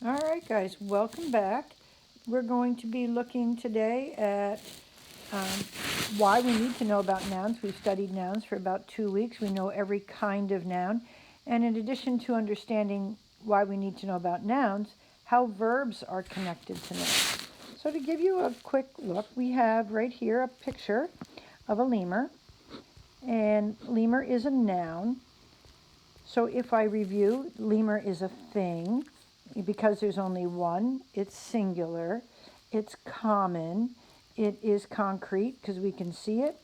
All right, guys, welcome back. We're going to be looking today at um, why we need to know about nouns. We've studied nouns for about 2 weeks. We know every kind of noun. And in addition to understanding why we need to know about nouns, how verbs are connected to nouns. So to give you a quick look, we have right here a picture of a lemur. And lemur is a noun. So if I review, lemur is a thing. Because there's only one, it's singular, it's common, it is concrete because we can see it,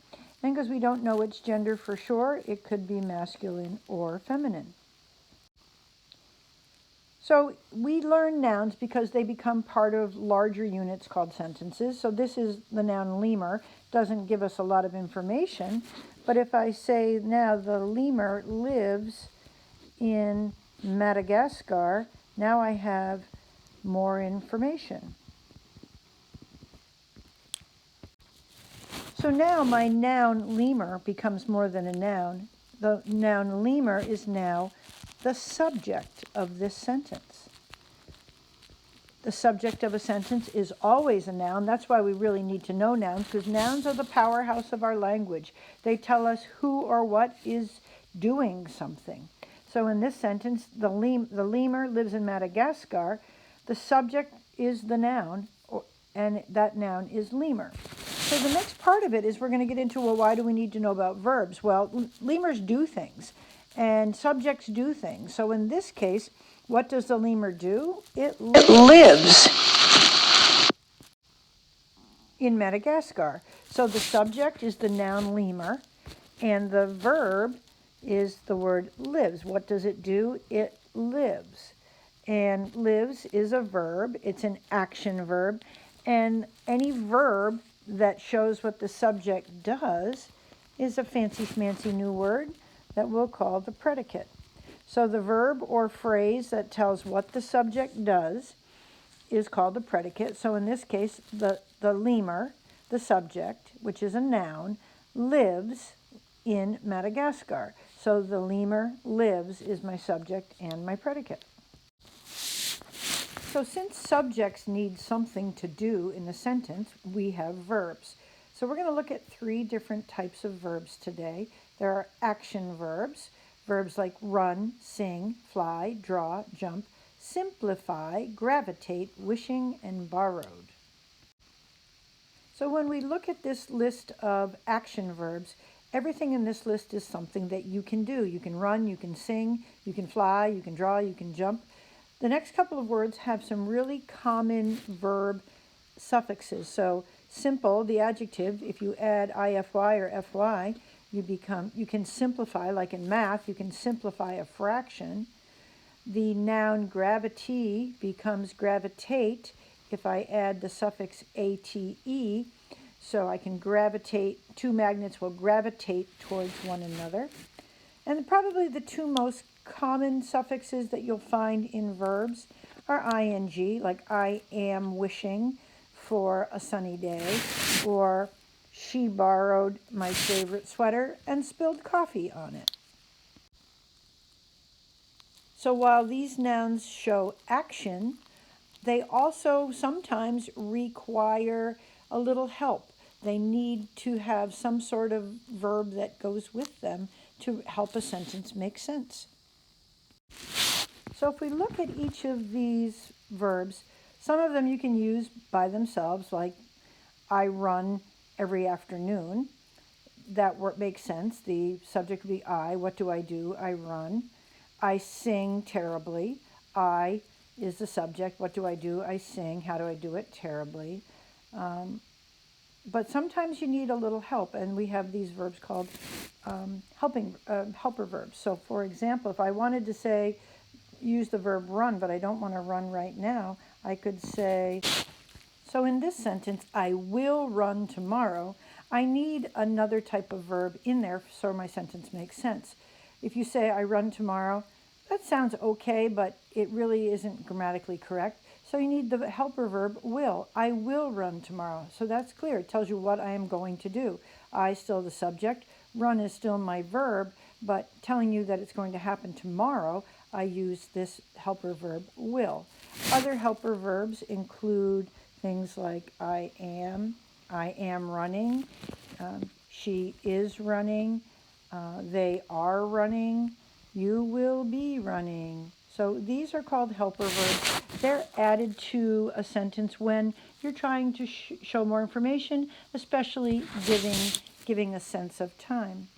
and because we don't know its gender for sure, it could be masculine or feminine. So we learn nouns because they become part of larger units called sentences. So this is the noun lemur, doesn't give us a lot of information, but if I say now the lemur lives in Madagascar, now I have more information. So now my noun lemur becomes more than a noun. The noun lemur is now the subject of this sentence. The subject of a sentence is always a noun. That's why we really need to know nouns, because nouns are the powerhouse of our language. They tell us who or what is doing something. So in this sentence, the lemur lives in Madagascar. The subject is the noun, and that noun is lemur. So the next part of it is we're going to get into, well, why do we need to know about verbs? Well, lemurs do things, and subjects do things. So in this case, what does the lemur do? It lives in Madagascar. So the subject is the noun lemur, and the verb is the word lives. What does it do? It lives. And lives is a verb. It's an action verb. And any verb that shows what the subject does is a fancy-schmancy new word that we'll call the predicate. So the verb or phrase that tells what the subject does is called the predicate. So in this case, the lemur, the subject, which is a noun, lives in Madagascar. So the lemur lives is my subject and my predicate. So since subjects need something to do in the sentence, we have verbs. So we're going to look at 3 different types of verbs today. There are action verbs, verbs like run, sing, fly, draw, jump, simplify, gravitate, wishing, and borrowed. So when we look at this list of action verbs, everything in this list is something that you can do. You can run, you can sing, you can fly, you can draw, you can jump. The next couple of words have some really common verb suffixes. So simple, the adjective, if you add ify or fy, you can simplify, like in math, you can simplify a fraction. The noun gravity becomes gravitate if I add the suffix ate. So I can gravitate, 2 magnets will gravitate towards one another. And probably the 2 most common suffixes that you'll find in verbs are ing, like I am wishing for a sunny day, or she borrowed my favorite sweater and spilled coffee on it. So while these nouns show action, they also sometimes require a little help. They need to have some sort of verb that goes with them to help a sentence make sense. So if we look at each of these verbs, some of them you can use by themselves, like I run every afternoon. That makes sense. The subject would be I. What do? I run. I sing terribly. I is the subject. What do? I sing. How do I do it? Terribly. But sometimes you need a little help, and we have these verbs called helper verbs. So for example, if I wanted to say, use the verb run, but I don't want to run right now, I could say, so in this sentence, I will run tomorrow. I need another type of verb in there so my sentence makes sense. If you say I run tomorrow, that sounds okay, but it really isn't grammatically correct. So you need the helper verb will. I will run tomorrow. So that's clear. It tells you what I am going to do. I still the subject. Run is still my verb, but telling you that it's going to happen tomorrow, I use this helper verb will. Other helper verbs include things like I am running, she is running, they are running, you will be running. So these are called helper verbs. They're added to a sentence when you're trying to show more information, especially giving a sense of time.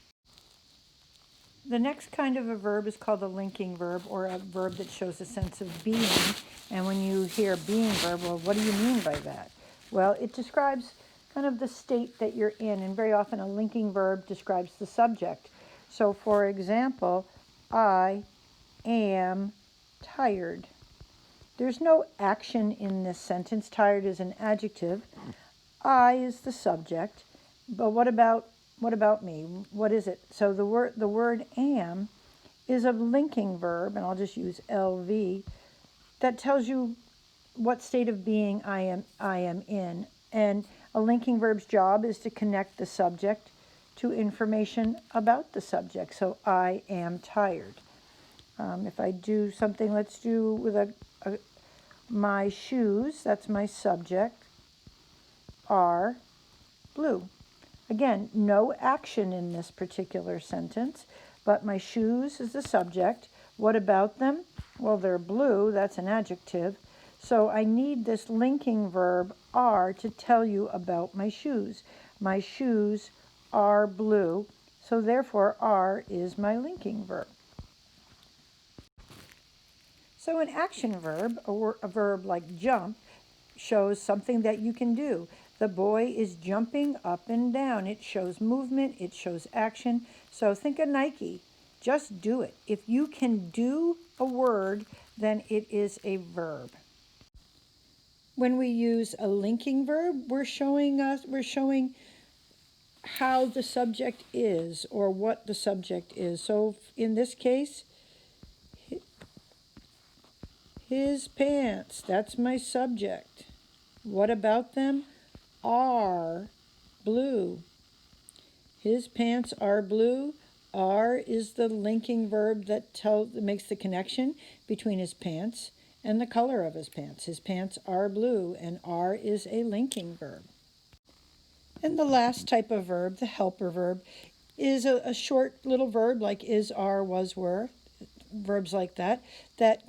The next kind of a verb is called a linking verb, or a verb that shows a sense of being. And when you hear being verb, well, what do you mean by that? Well, it describes kind of the state that you're in, and very often a linking verb describes the subject. So, for example, I am tired. There's no action in this sentence. Tired is an adjective. I is the subject. But what about me? What is it? So the word am is a linking verb, and I'll just use LV, that tells you what state of being I am in. And a linking verb's job is to connect the subject to information about the subject. So I am tired. If I do something, let's do with my shoes, that's my subject, are blue. Again, no action in this particular sentence, but my shoes is the subject. What about them? Well, they're blue, that's an adjective. So I need this linking verb are to tell you about my shoes. My shoes are blue, so therefore are is my linking verb. So an action verb, a verb like jump, shows something that you can do. The boy is jumping up and down. It shows movement, it shows action. So think of Nike. Just do it. If you can do a word, then it is a verb. When we use a linking verb, we're showing how the subject is or what the subject is. So in this case, his pants, that's my subject. What about them? Are blue. His pants are blue. Are is the linking verb that makes the connection between his pants and the color of his pants. His pants are blue, and are is a linking verb. And the last type of verb, the helper verb, is a short little verb like is, are, was, were, verbs like that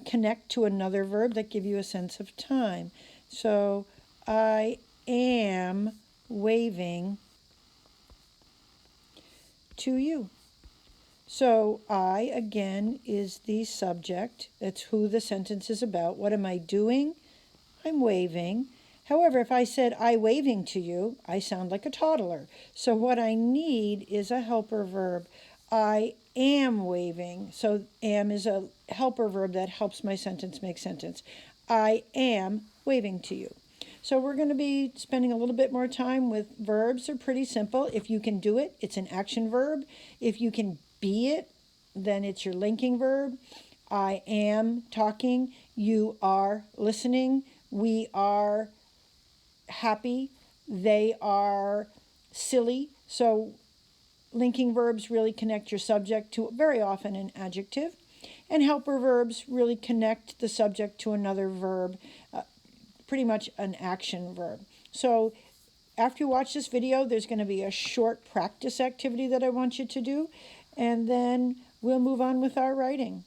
connect to another verb that give you a sense of time. So I am waving to you. So I, again, is the subject. That's who the sentence is about. What am I doing? I'm waving. However, if I said I waving to you, I sound like a toddler. So what I need is a helper verb. I am waving. So am is a helper verb that helps my sentence make sense. I am waving to you. So we're going to be spending a little bit more time with verbs. They're pretty simple. If you can do it, it's an action verb. If you can be it, then it's your linking verb. I am talking. You are listening. We are happy. They are silly. So linking verbs really connect your subject to very often an adjective. And helper verbs really connect the subject to another verb, pretty much an action verb. So after you watch this video, there's going to be a short practice activity that I want you to do, and then we'll move on with our writing.